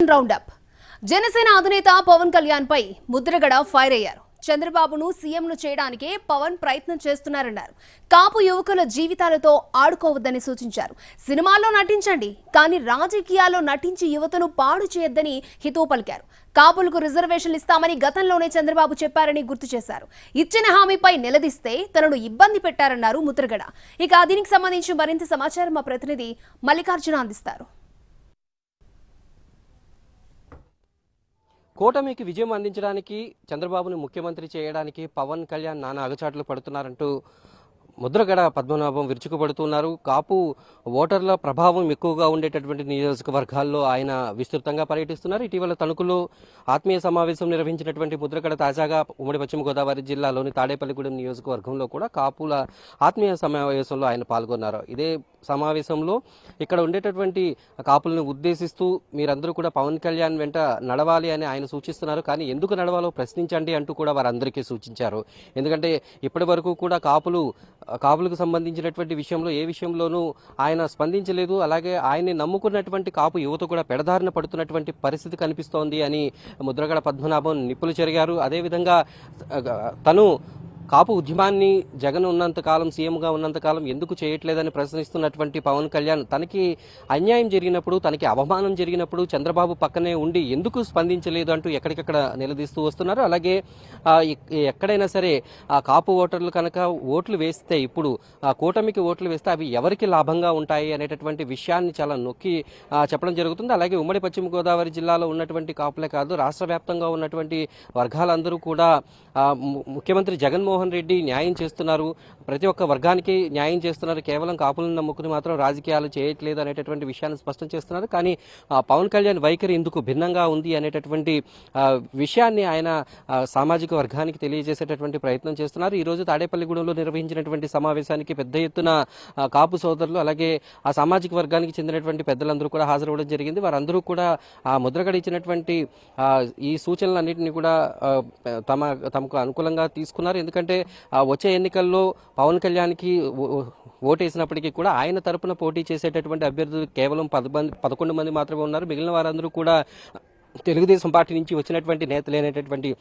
Election roundup. Janasena అధినేత పవన్ కళ్యాణ్ పై Mudragada fire అయ్యారు. చంద్రబాబును సీఎంను చేయడానికే పవన్ ప్రయత్నం చేస్తున్నారన్నారు. కాపు యువకుల జీవితాలతో ఆడుకోవద్దని సూచించారు. సినిమాల్లో నటించండి, కానీ రాజకీయాల్లో నటించి యువతను పాడు చేయొద్దని హితవు పలికారు. కాపులకు రిజర్వేషన్లు ఇస్తామని గతంలోనే చంద్రబాబు చెప్పారని గుర్తు చేశారు. ఇచ్చిన హామీపై నిలదీస్తే తనను ఇబ్బంది పెట్టారన్నారు ముద్రగడ. ఇక దీనికి సంబంధించి మరింత సమాచారం మా ప్రతినిధి మల్లికార్జున అందిస్తారు. కూటమికి విజయం అందించడానికి, చంద్రబాబును ముఖ్యమంత్రి చేయడానికి పవన్ కళ్యాణ్ నానా అగచాట్లు పడుతున్నారంటూ ముద్రగడ పద్మనాభం విరుచుకుపడుతున్నారు. కాపు ఓటర్ల ప్రభావం ఎక్కువగా ఉండేటటువంటి నియోజకవర్గాల్లో ఆయన విస్తృతంగా పర్యటిస్తున్నారు. ఇటీవల తణుకులో ఆత్మీయ సమావేశం నిర్వహించినటువంటి ముద్రగడ తాజాగా ఉమ్మడి పశ్చిమ గోదావరి జిల్లాలోని తాడేపల్లిగూడెం నియోజకవర్గంలో కూడా కాపుల ఆత్మీయ సమావేశంలో ఆయన పాల్గొన్నారు. ఇదే సమావేశంలో ఇక్కడ ఉండేటటువంటి కాపులను ఉద్దేశిస్తూ మీరందరూ కూడా పవన్ కళ్యాణ్ వెంట నడవాలి అని ఆయన సూచిస్తున్నారు. కానీ ఎందుకు నడవాలో ప్రశ్నించండి అంటూ కూడా వారందరికీ సూచించారు. ఎందుకంటే ఇప్పటి వరకు కూడా కాపులకు సంబంధించినటువంటి విషయంలో ఏ విషయంలోనూ ఆయన స్పందించలేదు. అలాగే ఆయన్ని నమ్ముకున్నటువంటి కాపు యువత కూడా పెడదారిన పడుతున్నటువంటి పరిస్థితి కనిపిస్తోంది అని ముద్రగడ పద్మనాభం నిప్పులు చెరిగారు. అదేవిధంగా తను కాపు ఉద్యమాన్ని జగన్ ఉన్నంతకాలం, సీఎంగా ఉన్నంతకాలం ఎందుకు చేయట్లేదని ప్రశ్నిస్తున్నటువంటి పవన్ కళ్యాణ్ తనకి అన్యాయం జరిగినప్పుడు, తనకి అవమానం జరిగినప్పుడు చంద్రబాబు పక్కనే ఉండి ఎందుకు స్పందించలేదు అంటూ ఎక్కడికక్కడ నిలదీస్తూ వస్తున్నారు. అలాగే ఎక్కడైనా సరే ఆ కాపు ఓటర్లు కనుక ఓట్లు వేస్తే, ఇప్పుడు కూటమికి ఓట్లు వేస్తే అవి ఎవరికి లాభంగా ఉంటాయి అనేటటువంటి విషయాన్ని చాలా నొక్కి చెప్పడం జరుగుతుంది. అలాగే ఉమ్మడి పశ్చిమ గోదావరి జిల్లాలో ఉన్నటువంటి కాపులే కాదు, రాష్ట్ర వ్యాప్తంగా ఉన్నటువంటి వర్గాలందరూ కూడా ముఖ్యమంత్రి జగన్మోహన్ రెడ్డి న్యాయం చేస్తున్నారు, ప్రతి ఒక్క వర్గానికి న్యాయం చేస్తున్నారు, కేవలం కాపులను నమ్ముకుని మాత్రం రాజకీయాలు చేయట్లేదు అనేటటువంటి విషయాన్ని స్పష్టం చేస్తున్నారు. కానీ పవన్ కళ్యాణ్ వైఖరి ఇందుకు భిన్నంగా ఉంది అనేటటువంటి విషయాన్ని ఆయన సామాజిక వర్గానికి తెలియజేసేటటువంటి ప్రయత్నం చేస్తున్నారు. ఈ రోజు తాడేపల్లిగూడెంలో నిర్వహించినటువంటి సమావేశానికి పెద్ద ఎత్తున కాపు సోదరులు, అలాగే ఆ సామాజిక వర్గానికి చెందినటువంటి పెద్దలందరూ కూడా హాజరవ్వడం జరిగింది. వారందరూ కూడా ఆ ముద్రగడ ఇచ్చినటువంటి ఈ సూచనలన్నింటినీ కూడా తమకు అనుకూలంగా తీసుకున్నారు. ఎందుకంటే వచ్చే ఎన్నికల్లో పవన్ కళ్యాణ్కి ఓటేసినప్పటికీ కూడా ఆయన తరపున పోటీ చేసేటటువంటి అభ్యర్థులు కేవలం 11 మంది మాత్రమే ఉన్నారు. మిగిలిన వారందరూ కూడా తెలుగుదేశం పార్టీ నుంచి వచ్చినటువంటి నేతలేనేటటువంటి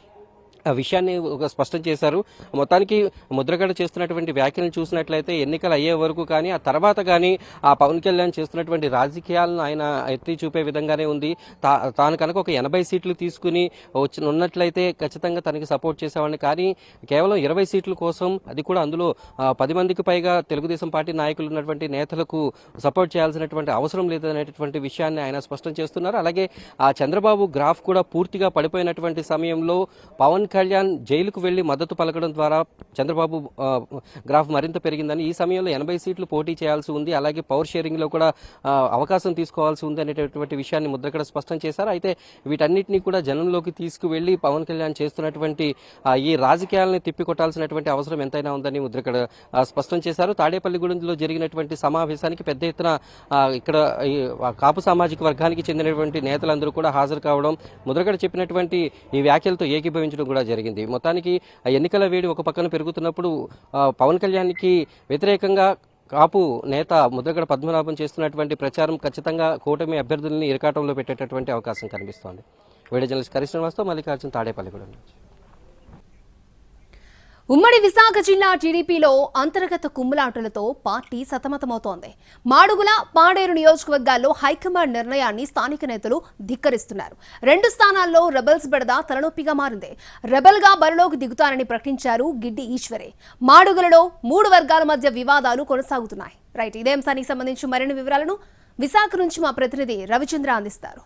విషయాన్ని స్పష్టం చేశారు. మొత్తానికి ముద్రగడ చేస్తున్నటువంటి వ్యాఖ్యలను చూసినట్లయితే ఎన్నికలు అయ్యే వరకు కానీ, ఆ తర్వాత కానీ ఆ పవన్ కళ్యాణ్ చేస్తున్నటువంటి రాజకీయాలను ఆయన ఎత్తి చూపే విధంగానే ఉంది. తాను కనుక ఒక 80 సీట్లు తీసుకుని ఉన్నట్లయితే ఖచ్చితంగా తనకి సపోర్ట్ చేసేవాడిని. కానీ కేవలం 20 సీట్ల కోసం, అది కూడా అందులో 10 మందికి పైగా తెలుగుదేశం పార్టీ నాయకులు ఉన్నటువంటి నేతలకు సపోర్ట్ చేయాల్సినటువంటి అవసరం లేదనేటటువంటి విషయాన్ని ఆయన స్పష్టం చేస్తున్నారు. అలాగే ఆ చంద్రబాబు గ్రాఫ్ కూడా పూర్తిగా పడిపోయినటువంటి సమయంలో పవన్ కళ్యాణ్ జైలుకు వెళ్లి మద్దతు పలకడం ద్వారా చంద్రబాబు గ్రాఫ్ మరింత పెరిగిందని, ఈ సమయంలో 80 సీట్లు పోటీ చేయాల్సి ఉంది, అలాగే పవర్ షేరింగ్ లో కూడా అవకాశం తీసుకోవాల్సి ఉంది అనేటటువంటి విషయాన్ని ముద్రగడ స్పష్టం చేశారు. అయితే వీటన్నిటినీ కూడా జనంలోకి తీసుకువెళ్లి పవన్ కళ్యాణ్ చేస్తున్నటువంటి ఈ రాజకీయాలను తిప్పికొట్టాల్సినటువంటి అవసరం ఎంతైనా ఉందని ముద్రగడ స్పష్టం చేశారు. తాడేపల్లిగూడెంలో జరిగినటువంటి సమావేశానికి పెద్ద ఎత్తున ఇక్కడ కాపు సామాజిక వర్గానికి చెందినటువంటి నేతలందరూ కూడా హాజరు కావడం, ముద్రగడ చెప్పినటువంటి ఈ వ్యాఖ్యలతో ఏకీభవించడం కూడా జరిగింది. మొత్తానికి ఎన్నికల వేడి ఒక పక్కన పెరుగుతున్నప్పుడు పవన్ కళ్యాణ్కి వ్యతిరేకంగా కాపు నేత ముద్రగడ పద్మనాభం చేస్తున్నటువంటి ప్రచారం ఖచ్చితంగా కూటమి అభ్యర్థుల్ని ఇరకాటంలో పెట్టేటటువంటి అవకాశం కనిపిస్తోంది. వీడియో జర్నలిస్ట్ కరిశ్రీనివాస్తో మల్లికార్జున, తాడేపల్లిగూడెం. ఉమ్మడి విశాఖ జిల్లా టీడీపీలో అంతర్గత కుమ్ములాటలతో పార్టీ సతమతమవుతోంది. మాడుగుల, పాడేరు నియోజకవర్గాల్లో హైకమాండ్ నిర్ణయాన్ని స్థానిక నేతలు ధిక్కరిస్తున్నారు. 2 స్థానాల్లో రెబల్స్ బెడద తలనొప్పిగా మారింది. రెబల్ గా బరిలోకి దిగుతానని ప్రకటించారు గిడ్డి ఈశ్వరే. మాడుగులలో 3 వర్గాల మధ్య వివాదాలు కొనసాగుతున్నాయి. రైట్, ఇదే అంశానికి సంబంధించి మరిన్ని వివరాలను విశాఖ నుంచి మా ప్రతినిధి రవిచంద్ర అందిస్తారు.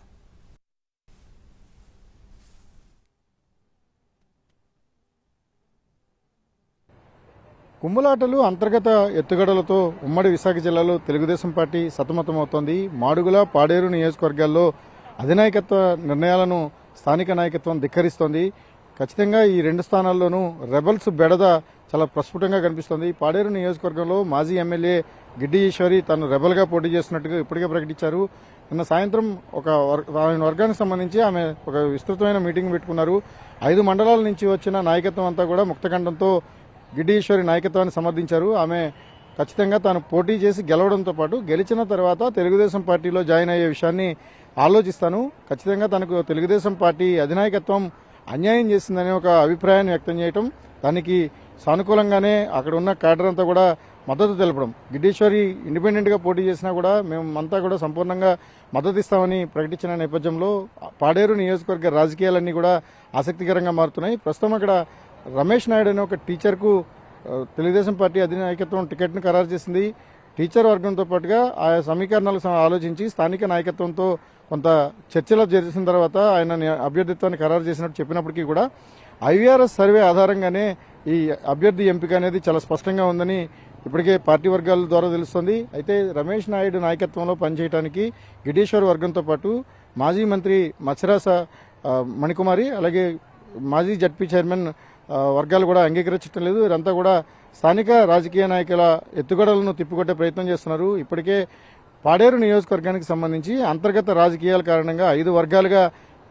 కుమ్ములాటలు, అంతర్గత ఎత్తుగడలతో ఉమ్మడి విశాఖ జిల్లాలో తెలుగుదేశం పార్టీ సతమతమవుతోంది. మాడుగుల, పాడేరు నియోజకవర్గాల్లో అధినాయకత్వ నిర్ణయాలను స్థానిక నాయకత్వం ధిక్కరిస్తోంది. ఖచ్చితంగా ఈ 2 స్థానాల్లోనూ రెబల్స్ బెడద చాలా ప్రస్ఫుటంగా కనిపిస్తోంది. పాడేరు నియోజకవర్గంలో మాజీ ఎమ్మెల్యే గిడ్డి ఈశ్వరి తను రెబల్గా పోటీ చేస్తున్నట్టుగా ఇప్పటికే ప్రకటించారు. నిన్న సాయంత్రం ఆయన వర్గానికి సంబంధించి ఆమె ఒక విస్తృతమైన మీటింగ్ పెట్టుకున్నారు. 5 మండలాల నుంచి వచ్చిన నాయకత్వం అంతా కూడా ముక్తకంఠంతో గిడ్డి ఈశ్వరి నాయకత్వాన్ని సమర్థించారు. ఆమె ఖచ్చితంగా తాను పోటీ చేసి గెలవడంతో పాటు గెలిచిన తర్వాత తెలుగుదేశం పార్టీలో జాయిన్ అయ్యే విషయాన్ని ఆలోచిస్తాను. ఖచ్చితంగా తనకు తెలుగుదేశం పార్టీ అధినాయకత్వం అన్యాయం చేసిందనే ఒక అభిప్రాయాన్ని వ్యక్తం చేయటం, దానికి సానుకూలంగానే అక్కడ ఉన్న క్యాడర్ అంతా కూడా మద్దతు తెలపడం. గిడ్డేశ్వరి ఇండిపెండెంట్గా పోటీ చేసినా కూడా మేమంతా కూడా సంపూర్ణంగా మద్దతు ఇస్తామని ప్రకటించిన నేపథ్యంలో పాడేరు నియోజకవర్గ రాజకీయాలన్నీ కూడా ఆసక్తికరంగా మారుతున్నాయి. ప్రస్తుతం అక్కడ రమేష్ నాయుడు అనే ఒక టీచర్కు తెలుగుదేశం పార్టీ అధినాయకత్వం టికెట్ను ఖరారు చేసింది. టీచర్ వర్గంతో పాటుగా ఆయా సమీకరణాలకు ఆలోచించి స్థానిక నాయకత్వంతో కొంత చర్చలు జరిసిన తర్వాత ఆయన అభ్యర్థిత్వాన్ని ఖరారు చేసినట్టు చెప్పినప్పటికీ కూడా ఐవీఆర్ఎస్ సర్వే ఆధారంగానే ఈ అభ్యర్థి ఎంపిక అనేది చాలా స్పష్టంగా ఉందని ఇప్పటికే పార్టీ వర్గాల ద్వారా తెలుస్తోంది. అయితే రమేష్ నాయుడు నాయకత్వంలో పనిచేయడానికి గిడ్డేశ్వర్ వర్గంతో పాటు మాజీ మంత్రి మత్స్యరాస మణికుమారి, అలాగే మాజీ జడ్పీ చైర్మన్ వర్గాలు కూడా అంగీకరించడం లేదు. వీరంతా కూడా స్థానిక రాజకీయ నాయకుల ఎత్తుగడలను తిప్పికొట్టే ప్రయత్నం చేస్తున్నారు. ఇప్పటికే పాడేరు నియోజకవర్గానికి సంబంధించి అంతర్గత రాజకీయాల కారణంగా 5 వర్గాలుగా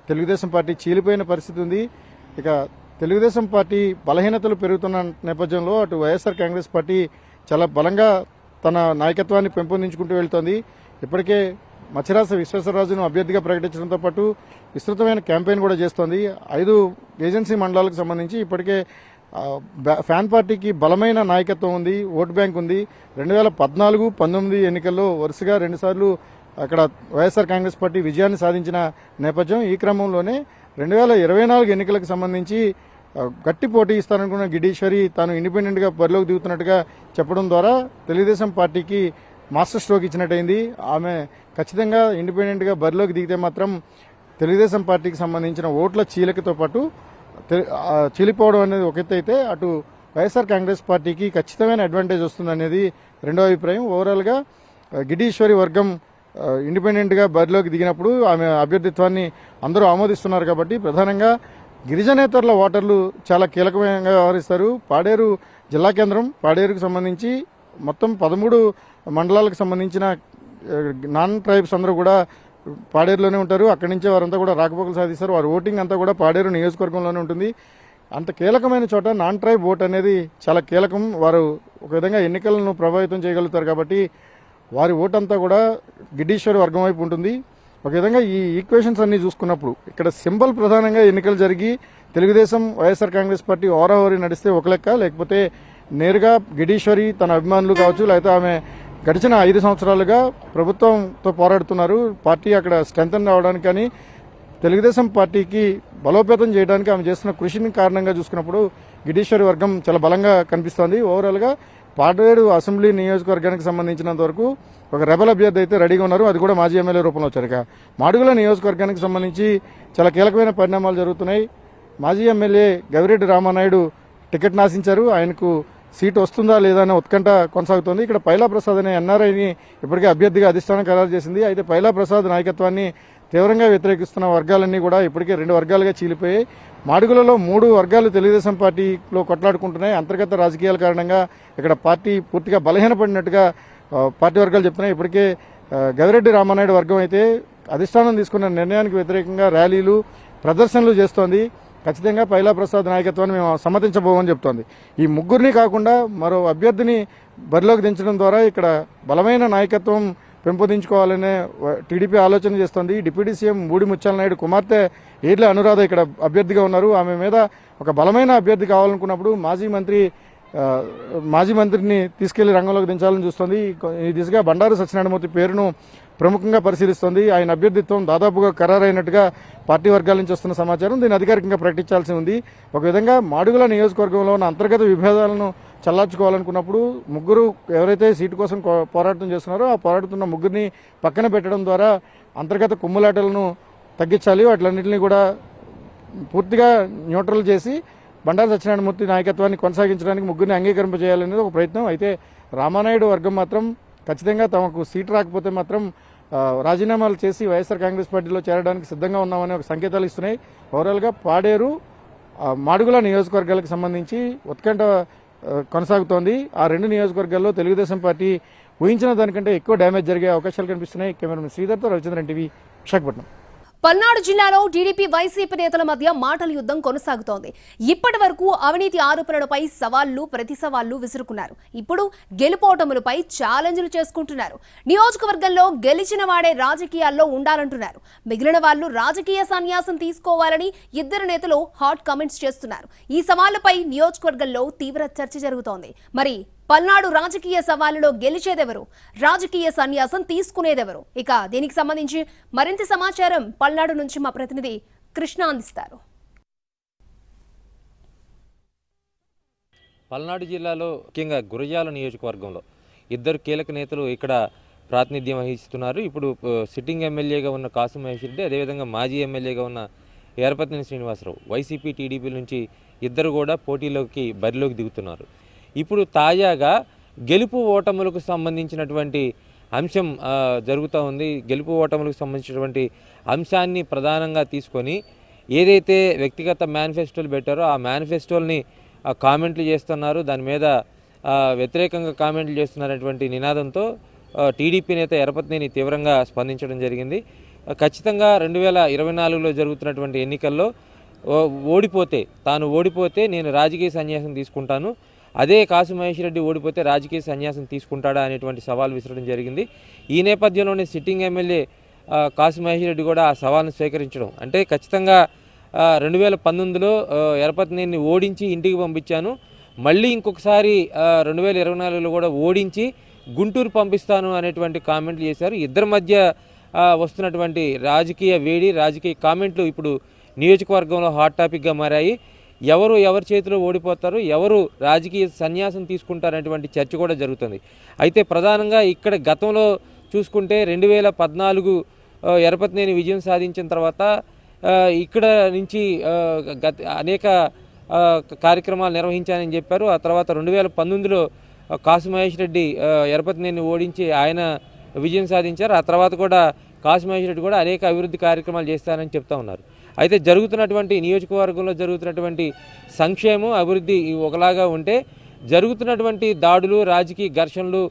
తెలుగుదేశం పార్టీ చీలిపోయిన పరిస్థితి ఉంది. ఇక తెలుగుదేశం పార్టీ బలహీనతలు పెరుగుతున్న నేపథ్యంలో అటు వైఎస్ఆర్ కాంగ్రెస్ పార్టీ చాలా బలంగా తన నాయకత్వాన్ని పెంపొందించుకుంటూ వెళ్తోంది. ఇప్పటికే మత్స్యరాస విశ్వేశ్వరరాజును అభ్యర్థిగా ప్రకటించడంతో పాటు విస్తృతమైన క్యాంపెయిన్ కూడా చేస్తోంది. 5 ఏజెన్సీ మండలాలకు సంబంధించి ఇప్పటికే ఫ్యాన్ పార్టీకి బలమైన నాయకత్వం ఉంది, ఓటు బ్యాంక్ ఉంది. 2014-19 ఎన్నికల్లో వరుసగా 2 సార్లు అక్కడ వైఎస్ఆర్ కాంగ్రెస్ పార్టీ విజయాన్ని సాధించిన నేపథ్యం. ఈ క్రమంలోనే 2024 ఎన్నికలకు సంబంధించి గట్టి పోటీ ఇస్తారనుకున్న గిడ్డేశ్వరి తాను ఇండిపెండెంట్గా బరిలోకి దిగుతున్నట్టుగా చెప్పడం ద్వారా తెలుగుదేశం పార్టీకి మాస్టర్ స్ట్రోక్ ఇచ్చినట్టయింది. ఆమె ఖచ్చితంగా ఇండిపెండెంట్గా బరిలోకి దిగితే మాత్రం తెలుగుదేశం పార్టీకి సంబంధించిన ఓట్ల చీలికతో పాటు చీలిపోవడం అనేది ఒక ఎత్తు అయితే, అటు వైఎస్ఆర్ కాంగ్రెస్ పార్టీకి ఖచ్చితమైన అడ్వాంటేజ్ వస్తుందనేది రెండో అభిప్రాయం. ఓవరాల్గా గిడ్డేశ్వరి వర్గం ఇండిపెండెంట్గా బరిలోకి దిగినప్పుడు ఆమె అభ్యర్థిత్వాన్ని అందరూ ఆమోదిస్తున్నారు కాబట్టి ప్రధానంగా గిరిజనేతరుల ఓటర్లు చాలా కీలకంగా వ్యవహరిస్తారు. పాడేరు జిల్లా కేంద్రం, పాడేరుకు సంబంధించి మొత్తం 13 మండలాలకు సంబంధించిన నాన్ ట్రైబ్స్ అందరూ కూడా పాడేరులోనే ఉంటారు. అక్కడి నుంచే వారంతా కూడా రాకపోకలు సాధిస్తారు. వారి ఓటింగ్ అంతా కూడా పాడేరు నియోజకవర్గంలోనే ఉంటుంది. అంత కీలకమైన చోట నాన్ ట్రైబ్ ఓట్ అనేది చాలా కీలకం. వారు ఒక విధంగా ఎన్నికలను ప్రభావితం చేయగలుగుతారు కాబట్టి వారి ఓటు అంతా కూడా గిడ్డేశ్వరి వర్గం వైపు ఉంటుంది. ఒక విధంగా ఈ ఈక్వేషన్స్ అన్ని చూసుకున్నప్పుడు ఇక్కడ సింబల్ ప్రధానంగా ఎన్నికలు జరిగి తెలుగుదేశం వైఎస్ఆర్ కాంగ్రెస్ పార్టీ ఓరాహోరీ నడిస్తే ఒక లెక్క, లేకపోతే నేరుగా గిడ్డేశ్వరి తన అభిమానులు కావచ్చు, లేకపోతే ఆమె గడిచిన 5 సంవత్సరాలుగా ప్రభుత్వంతో పోరాడుతున్నారు. పార్టీ అక్కడ స్ట్రెంథన్ అవడానికి కానీ తెలుగుదేశం పార్టీకి బలోపేతం చేయడానికి ఆమె చేస్తున్న కృషిని కారణంగా చూసుకున్నప్పుడు గిడ్డేశ్వరి వర్గం చాలా బలంగా కనిపిస్తోంది. ఓవరాల్గా పాడేరు అసెంబ్లీ నియోజకవర్గానికి సంబంధించినంత వరకు ఒక రెబల్ అభ్యర్థి అయితే రెడీగా ఉన్నారు. అది కూడా మాజీ ఎమ్మెల్యే రూపంలో వచ్చారు. ఇక మాడుగుల నియోజకవర్గానికి సంబంధించి చాలా కీలకమైన పరిణామాలు జరుగుతున్నాయి. మాజీ ఎమ్మెల్యే గవిరెడ్డి రామానాయుడు టికెట్ నాశించారు. ఆయనకు సీటు వస్తుందా లేదా అనే ఉత్కంఠ కొనసాగుతోంది. ఇక్కడ పైలా ప్రసాద్ అనే ఎన్ఆర్ఐని ఇప్పటికే అభ్యర్థిగా అధిష్టానం ఖరారు చేసింది. అయితే పైలా ప్రసాద్ నాయకత్వాన్ని తీవ్రంగా వ్యతిరేకిస్తున్న వర్గాలన్నీ కూడా ఇప్పటికే 2 వర్గాలుగా చీలిపోయాయి. మాడుగులలో 3 వర్గాలు తెలుగుదేశం పార్టీలో కొట్లాడుకుంటున్నాయి. అంతర్గత రాజకీయాల కారణంగా ఇక్కడ పార్టీ పూర్తిగా బలహీనపడినట్టుగా పార్టీ వర్గాలు చెప్తున్నాయి. ఇప్పటికే గవిరెడ్డి రామానాయుడు వర్గం అయితే అధిష్టానం తీసుకున్న నిర్ణయానికి వ్యతిరేకంగా ర్యాలీలు, ప్రదర్శనలు చేస్తోంది. ఖచ్చితంగా పైలా ప్రసాద్ నాయకత్వాన్ని మేము సమ్మతించబోమని చెప్తోంది. ఈ ముగ్గురిని కాకుండా మరో అభ్యర్థిని బరిలోకి దించడం ద్వారా ఇక్కడ బలమైన నాయకత్వం పెంపొందించుకోవాలనే టీడీపీ ఆలోచన చేస్తోంది. డిప్యూటీ సీఎం బూడి ముత్యాల నాయుడు కుమార్తె ఈర్ల అనురాధ ఇక్కడ అభ్యర్థిగా ఉన్నారు. ఆమె మీద ఒక బలమైన అభ్యర్థి కావాలనుకున్నప్పుడు మాజీ మంత్రిని తీసుకెళ్లి రంగంలోకి దించాలని చూస్తోంది. ఈ దిశగా బండారు సత్యనారాయణమూర్తి పేరును ప్రముఖంగా పరిశీలిస్తోంది. ఆయన అభ్యర్థిత్వం దాదాపుగా ఖరారైనట్టుగా పార్టీ వర్గాల నుంచి వస్తున్న సమాచారం. దీన్ని అధికారికంగా ప్రకటించాల్సి ఉంది. ఒక విధంగా మాడుగుల నియోజకవర్గంలో ఉన్న అంతర్గత విభేదాలను చల్లార్చుకోవాలనుకున్నప్పుడు ముగ్గురు ఎవరైతే సీటు కోసం పోరాటం చేస్తున్నారో ఆ పోరాడుతున్న ముగ్గురిని పక్కన పెట్టడం ద్వారా అంతర్గత కుమ్ములాటలను తగ్గించాలి. వాటిలన్నింటినీ కూడా పూర్తిగా న్యూట్రల్ చేసి బండారు సత్యనారాయణమూర్తి నాయకత్వాన్ని కొనసాగించడానికి ముగ్గురిని అంగీకరింపజేయాలనేది ఒక ప్రయత్నం. అయితే రామానాయుడు వర్గం మాత్రం ఖచ్చితంగా తమకు సీటు రాకపోతే మాత్రం రాజీనామాలు చేసి వైఎస్ఆర్ కాంగ్రెస్ పార్టీలో చేరడానికి సిద్ధంగా ఉన్నామని ఒక సంకేతాలు ఇస్తున్నాయి. ఓవరాల్గా పాడేరు, మాడుగుల నియోజకవర్గాలకు సంబంధించి ఉత్కంఠ కొనసాగుతోంది. ఆ 2 నియోజకవర్గాల్లో తెలుగుదేశం పార్టీ ఊహించిన దానికంటే ఎక్కువ డ్యామేజ్ జరిగే అవకాశాలు కనిపిస్తున్నాయి. కెమెరామెన్ శ్రీధర్తో రవిచంద్రన్, టీవీ, విశాఖపట్నం. పల్నాడు జిల్లాలో టీడీపీ వైసీపీ నేతల మధ్య మాటల యుద్ధం కొనసాగుతోంది. ఇప్పటి వరకు అవినీతి ఆరోపణలపై సవాళ్లు ప్రతి సవాళ్లు విసురుకున్నారు. ఇప్పుడు గెలుపోటములపై ఛాలెంజ్లు చేసుకుంటున్నారు. నియోజకవర్గంలో గెలిచిన వాడే రాజకీయాల్లో ఉండాలంటున్నారు. మిగిలిన వాళ్లు రాజకీయ సన్యాసం తీసుకోవాలని ఇద్దరు నేతలు హాట్ కామెంట్స్ చేస్తున్నారు. ఈ సవాళ్లపై నియోజకవర్గంలో తీవ్ర చర్చ జరుగుతోంది. మరి పల్నాడు రాజకీయ సవాలులో గెలిచేదెవరు, రాజకీయ సన్యాసం తీసుకునేదెవరు? ఇక దీనికి సంబంధించి మరింత సమాచారం పల్నాడు నుంచి మా ప్రతినిధి కృష్ణ అందిస్తారు. పల్నాడు జిల్లాలో ముఖ్యంగా గురజాల నియోజకవర్గంలో ఇద్దరు కీలక నేతలు ఇక్కడ ప్రాతినిధ్యం వహిస్తున్నారు. ఇప్పుడు సిట్టింగ్ ఎమ్మెల్యేగా ఉన్న కాసు మహేష్ రెడ్డి, అదేవిధంగా మాజీ ఎమ్మెల్యేగా ఉన్న ఎర్రపతినేని శ్రీనివాసరావు వైసీపీ టీడీపీ నుంచి ఇద్దరు కూడా బరిలోకి దిగుతున్నారు. ఇప్పుడు తాజాగా గెలుపు ఓటములకు సంబంధించినటువంటి అంశం జరుగుతూ ఉంది. గెలుపు ఓటములకు సంబంధించినటువంటి అంశాన్ని ప్రధానంగా తీసుకొని ఏదైతే వ్యక్తిగత మేనిఫెస్టోలు పెట్టారో ఆ మేనిఫెస్టోల్ని కామెంట్లు చేస్తున్నారు, దాని మీద వ్యతిరేకంగా కామెంట్లు చేస్తున్నారనేటువంటి నినాదంతో టీడీపీ నేత ఎర్రపతినేని తీవ్రంగా స్పందించడం జరిగింది. ఖచ్చితంగా 2024లో జరుగుతున్నటువంటి ఎన్నికల్లో తాను ఓడిపోతే నేను రాజకీయ సన్యాసం తీసుకుంటాను, అదే కాసు మహేష్ రెడ్డి ఓడిపోతే రాజకీయ సన్యాసం తీసుకుంటాడా అనేటువంటి సవాల్ విసరడం జరిగింది. ఈ నేపథ్యంలోనే సిట్టింగ్ ఎమ్మెల్యే కాసు మహేష్ రెడ్డి కూడా ఆ సవాల్ను స్వీకరించడం, అంటే ఖచ్చితంగా 2019లో ఎర్రపతినేని ఓడించి ఇంటికి పంపించాను, మళ్ళీ ఇంకొకసారి 2024లో కూడా ఓడించి గుంటూరు పంపిస్తాను అనేటువంటి కామెంట్లు చేశారు. ఇద్దరి మధ్య వస్తున్నటువంటి రాజకీయ వేడి, రాజకీయ కామెంట్లు ఇప్పుడు నియోజకవర్గంలో హాట్ టాపిక్గా మారాయి. ఎవరి చేతిలో ఓడిపోతారు, ఎవరు రాజకీయ సన్యాసం తీసుకుంటారనేటువంటి చర్చ కూడా జరుగుతుంది. అయితే ప్రధానంగా ఇక్కడ గతంలో చూసుకుంటే 2014 ఎర్రపతినేని విజయం సాధించిన తర్వాత ఇక్కడ నుంచి అనేక కార్యక్రమాలు నిర్వహించానని చెప్పారు. ఆ తర్వాత 2019లో కాసు మహేష్ రెడ్డి ఎర్రపతినేని ఓడించి ఆయన విజయం సాధించారు. ఆ తర్వాత కూడా కాసు మహేష్ రెడ్డి కూడా అనేక అభివృద్ధి కార్యక్రమాలు చేస్తానని చెప్తా ఉన్నారు. అయితే జరుగుతున్నటువంటి నియోజకవర్గంలో జరుగుతున్నటువంటి సంక్షేమం, అభివృద్ధి ఒకలాగా ఉంటే జరుగుతున్నటువంటి దాడులు, రాజకీయ ఘర్షణలు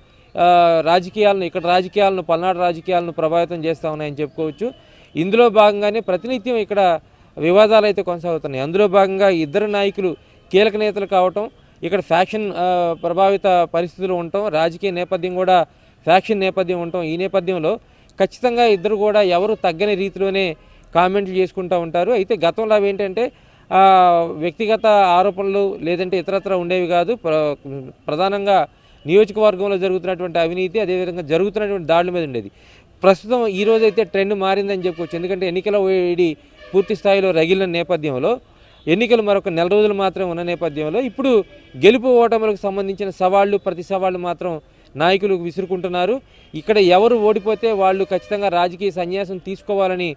రాజకీయాలను పల్నాడు రాజకీయాలను ప్రభావితం చేస్తూ ఉన్నాయని చెప్పుకోవచ్చు. ఇందులో భాగంగానే ప్రతినిత్యం ఇక్కడ వివాదాలు అయితే కొనసాగుతున్నాయి. అందులో భాగంగా ఇద్దరు నాయకులు కీలక నేతలు కావటం, ఇక్కడ ఫ్యాక్షన్ ప్రభావిత పరిస్థితులు ఉండటం, రాజకీయ నేపథ్యం కూడా ఫ్యాక్షన్ నేపథ్యం ఉండటం, ఈ నేపథ్యంలో ఖచ్చితంగా ఇద్దరు కూడా ఎవరు తగ్గని రీతిలోనే కామెంట్లు చేసుకుంటూ ఉంటారు. అయితే గతంలో అవి ఏంటంటే వ్యక్తిగత ఆరోపణలు లేదంటే ఇతరత్ర ఉండేవి కాదు. ప్రధానంగా నియోజకవర్గంలో జరుగుతున్నటువంటి అవినీతి, అదేవిధంగా జరుగుతున్నటువంటి దాడుల మీద ఉండేది. ప్రస్తుతం ఈ రోజైతే ట్రెండ్ మారిందని చెప్పుకోవచ్చు. ఎందుకంటే ఎన్నికల వేడి పూర్తి స్థాయిలో రగిలిన నేపథ్యంలో, ఎన్నికలు మరొక నెల రోజులు మాత్రం ఉన్న నేపథ్యంలో ఇప్పుడు గెలుపు ఓటములకు సంబంధించిన సవాళ్లు ప్రతి సవాళ్లు మాత్రం నాయకులు విసురుకుంటున్నారు. ఇక్కడ ఎవరు ఓడిపోతే వాళ్ళు ఖచ్చితంగా రాజకీయ సన్యాసం తీసుకోవాలని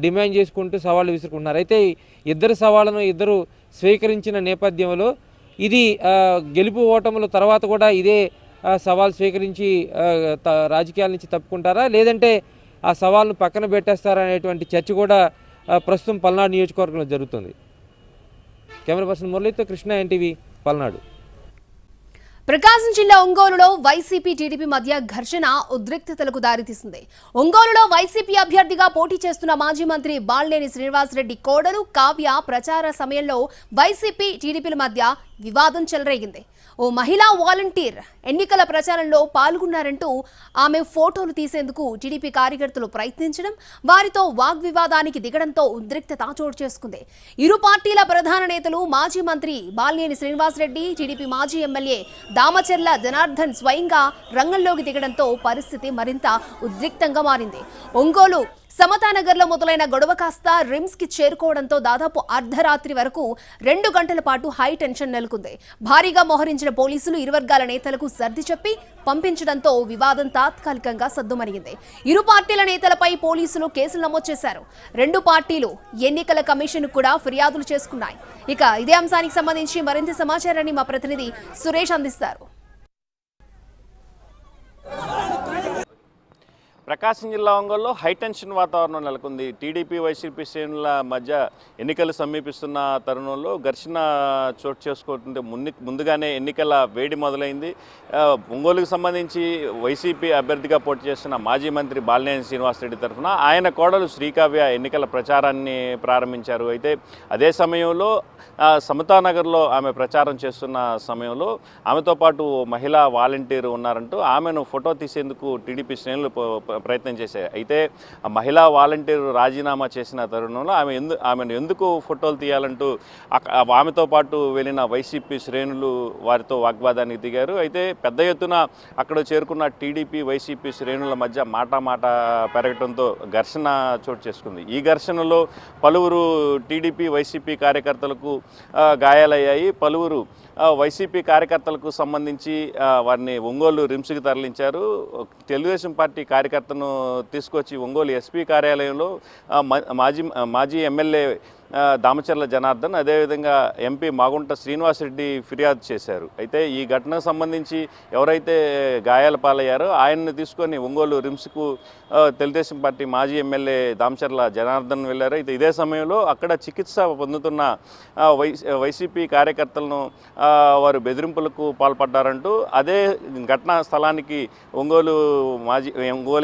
డిమాండ్ చేసుకుంటూ సవాళ్ళు విసురుకుంటున్నారు. అయితే ఇద్దరు సవాళ్ళను ఇద్దరు స్వీకరించిన నేపథ్యంలో ఇది గెలుపు ఓటముల తర్వాత కూడా ఇదే సవాల్ స్వీకరించి రాజకీయాల నుంచి తప్పుకుంటారా, లేదంటే ఆ సవాల్ను పక్కన పెట్టేస్తారా అనేటువంటి చర్చ కూడా ప్రస్తుతం పల్నాడు నియోజకవర్గంలో జరుగుతుంది. కెమెరా పర్సన్ మురళితో కృష్ణ, ఎన్టీవీ, పల్నాడు. ప్రకాశం జిల్లా ఒంగోలులో వైసీపీ టీడీపీ మధ్య ఘర్షణ ఉద్రిక్తతలకు దారితీసింది. ఒంగోలులో వైసీపీ అభ్యర్థిగా పోటీ చేస్తున్న మాజీ మంత్రి బాలినేని శ్రీనివాసరెడ్డి కోడలు కావ్య ప్రచార సమయంలో వైసీపీ టీడీపీల మధ్య వివాదం చెలరేగింది. ఓ మహిళా వాలంటీర్ ఎన్నికల ప్రచారంలో పాల్గొన్నారంటూ ఆమె ఫోటోలు తీసేందుకు టీడీపీ కార్యకర్తలు ప్రయత్నించడం, వారితో వాగ్వివాదానికి దిగడంతో ఉద్రిక్తత చోటు చేసుకుంది. ఇరు పార్టీల ప్రధాన నేతలు మాజీ మంత్రి బాలినేని శ్రీనివాసరెడ్డి, టీడీపీ మాజీ ఎమ్మెల్యే దామచర్ల జనార్దన్ స్వయంగా రంగంలోకి దిగడంతో పరిస్థితి మరింత ఉద్రిక్తంగా మారింది. ఒంగోలు సమతానగర్లో మొదలైన గొడవ కాస్త రిమ్స్ కి చేరుకోవడంతో దాదాపు అర్ధరాత్రి వరకు 2 గంటల పాటు హై టెన్షన్ నెలకొంది. భారీగా మోహరించిన పోలీసులు ఇరు వర్గాల నేతలకు సర్ది చెప్పి పంపించడంతో వివాదం తాత్కాలికంగా సద్దుమణిగింది. ఇరు పార్టీల నేతలపై పోలీసులు కేసులు నమోదు చేశారు. 2 పార్టీలు ఎన్నికల కమిషన్ కూడా ఫిర్యాదులు చేసుకున్నాయి. ఇక ఇదే అంశానికి సంబంధించి మరింత సమాచారాన్ని మా ప్రతినిధి సురేష్ అందిస్తారు. ప్రకాశం జిల్లా ఒంగోలులో హైటెన్షన్ వాతావరణం నెలకొంది. టీడీపీ వైసీపీ శ్రేణుల మధ్య ఎన్నికలు సమీపిస్తున్న తరుణంలో ఘర్షణ చోటు చేసుకుంటుంటే ముందుగానే ఎన్నికల వేడి మొదలైంది. ఒంగోలుకు సంబంధించి వైసీపీ అభ్యర్థిగా పోటీ చేస్తున్న మాజీ మంత్రి బాలినేని శ్రీనివాసరెడ్డి తరఫున ఆయన కోడలు శ్రీకావ్య ఎన్నికల ప్రచారాన్ని ప్రారంభించారు. అయితే అదే సమయంలో సమతానగర్లో ఆమె ప్రచారం చేస్తున్న సమయంలో ఆమెతో పాటు మహిళా వాలంటీర్ ఉన్నారంటూ ఆమెను ఫోటో తీసేందుకు టీడీపీ శ్రేణులు ప్రయత్నం చేశాయి. అయితే ఆ మహిళా వాలంటీర్ రాజీనామా చేసిన తరుణంలో ఆమెను ఎందుకు ఫోటోలు తీయాలంటూ ఆమెతో పాటు వెళ్ళిన వైసీపీ శ్రేణులు వారితో వాగ్వాదానికి దిగారు. అయితే పెద్ద ఎత్తున అక్కడ చేరుకున్న టీడీపీ వైసీపీ శ్రేణుల మధ్య మాట పెరగడంతో ఘర్షణ చోటు చేసుకుంది. ఈ ఘర్షణలో పలువురు టీడీపీ వైసీపీ కార్యకర్తలకు గాయాలయ్యాయి. పలువురు వైసీపీ కార్యకర్తలకు సంబంధించి వారిని ఒంగోలు రిమ్స్కి తరలించారు. తెలుగుదేశం పార్టీ కార్యకర్తను తీసుకొచ్చి ఒంగోలు ఎస్పీ కార్యాలయంలో మాజీ ఎమ్మెల్యే దామచర్ల జనార్దన్, అదేవిధంగా ఎంపీ మాగుంట శ్రీనివాసరెడ్డి ఫిర్యాదు చేశారు. అయితే ఈ ఘటనకు సంబంధించి ఎవరైతే గాయాల పాలయ్యారో ఆయన్ని తీసుకొని ఒంగోలు రిమ్స్కు తెలుగుదేశం పార్టీ మాజీ ఎమ్మెల్యే దామచర్ల జనార్దన్ వెళ్ళారు. అయితే ఇదే సమయంలో అక్కడ చికిత్స పొందుతున్న వైసీపీ కార్యకర్తలను వారు బెదిరింపులకు పాల్పడ్డారంటూ అదే ఘటనా స్థలానికి ఒంగోలు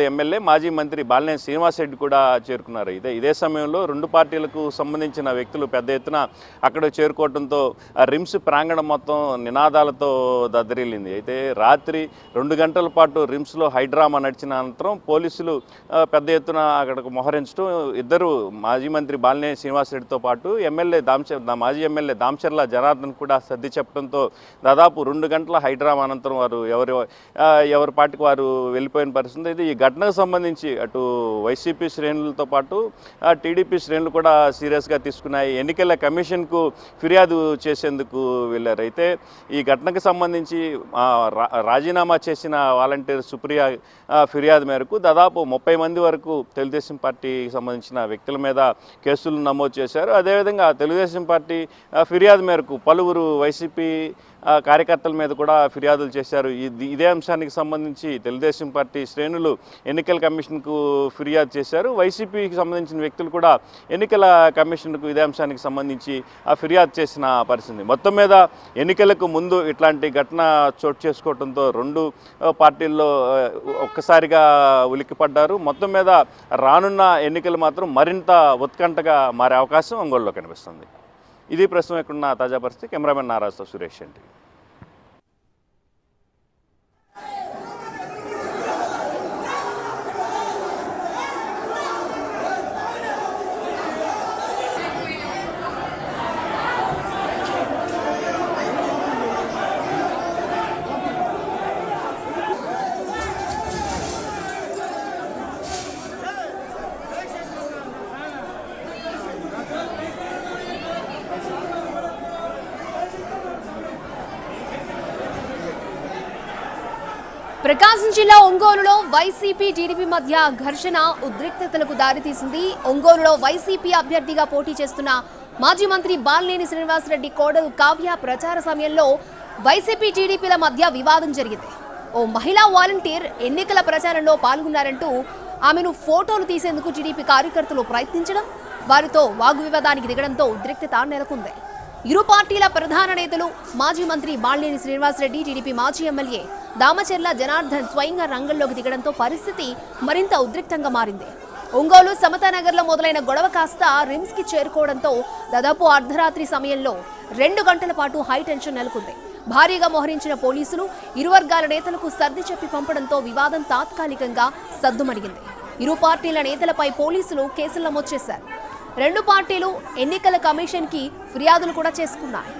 ఎమ్మెల్యే మాజీ మంత్రి బాలినేని శ్రీనివాసరెడ్డి కూడా చేరుకున్నారు. ఇదే సమయంలో రెండు పార్టీలకు సంబంధించిన వ్యక్తులు పెద్ద ఎత్తున అక్కడ చేరుకోవడంతో రిమ్స్ ప్రాంగణం మొత్తం నినాదాలతో దద్దరిల్లింది. అయితే రాత్రి 2 గంటల పాటు రిమ్స్లో హైడ్రామా నడిచిన అనంతరం పోలీసులు పెద్ద ఎత్తున అక్కడికి మోహరించడం, ఇద్దరు మాజీ మంత్రి బాలినేని శ్రీనివాసరెడ్డితో పాటు మాజీ ఎమ్మెల్యే దామచర్ల జనార్దన్ కూడా సర్ది చెప్పడంతో దాదాపు 2 గంటల హైడ్రామా అనంతరం వారు ఎవరి పార్టీకి వారు వెళ్ళిపోయిన పరిస్థితి. అయితే ఈ ఘటనకు సంబంధించి అటు వైసీపీ శ్రేణులతో పాటు టీడీపీ శ్రేణులు కూడా సీరియస్గా తీసుకున్నాయి. ఎన్నికల కమిషన్కు ఫిర్యాదు చేసేందుకు వెళ్ళారు. అయితే ఈ ఘటనకు సంబంధించి రాజీనామా చేసిన వాలంటీర్ సుప్రియ ఫిర్యాదు మేరకు దాదాపు 30 మంది వరకు తెలుగుదేశం పార్టీకి సంబంధించిన వ్యక్తుల మీద కేసులు నమోదు చేశారు. అదేవిధంగా తెలుగుదేశం పార్టీ ఫిర్యాదు మేరకు పలువురు వైసీపీ కార్యకర్తల మీద కూడా ఫిర్యాదులు చేశారు. ఇదే అంశానికి సంబంధించి తెలుగుదేశం పార్టీ శ్రేణులు ఎన్నికల కమిషన్కు ఫిర్యాదు చేశారు. వైసీపీకి సంబంధించిన వ్యక్తులు కూడా ఎన్నికల కమిషన్కు ఇదే అంశానికి సంబంధించి ఫిర్యాదు చేసిన పరిస్థితి. మొత్తం మీద ఎన్నికలకు ముందు ఇట్లాంటి ఘటన చోటు చేసుకోవడంతో రెండు పార్టీల్లో ఒక్కసారిగా ఉలిక్కిపడ్డారు. మొత్తం మీద రానున్న ఎన్నికలు మాత్రం మరింత ఉత్కంఠగా మారే అవకాశం ఒంగోలులో కనిపిస్తుంది. ఇది ప్రస్తుతం ఎక్కడున్న తాజా పరిస్థితి. కెమెరామెన్ నారాజుతో సురేష్ అండి. ప్రకాశం జిల్లా ఒంగోలులో వైసీపీ టీడీపీ మధ్య ఘర్షణ ఉద్రిక్తతలకు దారితీసింది. ఒంగోలులో వైసీపీ అభ్యర్థిగా పోటీ చేస్తున్న మాజీ మంత్రి బాలినేని శ్రీనివాసరెడ్డి కోడలు కావ్య ప్రచార సమయంలో వైసీపీ టీడీపీల మధ్య వివాదం జరిగింది. ఓ మహిళా వాలంటీర్ ఎన్నికల ప్రచారంలో పాల్గొన్నారంటూ ఆమెను ఫోటోలు తీసేందుకు టీడీపీ కార్యకర్తలు ప్రయత్నించడం, వారితో వాగ్వివాదానికి దిగడంతో ఉద్రిక్తత నెలకొంది. ఇరు పార్టీల ప్రధాన నేతలు మాజీ మంత్రి బాలినేని శ్రీనివాసరెడ్డి, టీడీపీ మాజీ ఎమ్మెల్యే దామచర్ల జనార్దన్ స్వయంగా రంగంలోకి దిగడంతో పరిస్థితి మరింత ఉద్రిక్తంగా మారింది. ఒంగోలు సమతానగర్లో మొదలైన గొడవ కాస్త రిమ్స్కి చేరుకోవడంతో దాదాపు అర్ధరాత్రి సమయంలో 2 గంటల పాటు హైటెన్షన్ నెలకొంది. భారీగా మోహరించిన పోలీసులు ఇరు వర్గాల నేతలకు సర్ది చెప్పి పంపడంతో వివాదం తాత్కాలికంగా సద్దుమణిగింది. ఇరు పార్టీల నేతలపై పోలీసులు కేసులు నమోదు చేశారు. 2 పార్టీలు ఎన్నికల కమిషన్కి ఫిర్యాదులు కూడా చేసుకున్నాయి.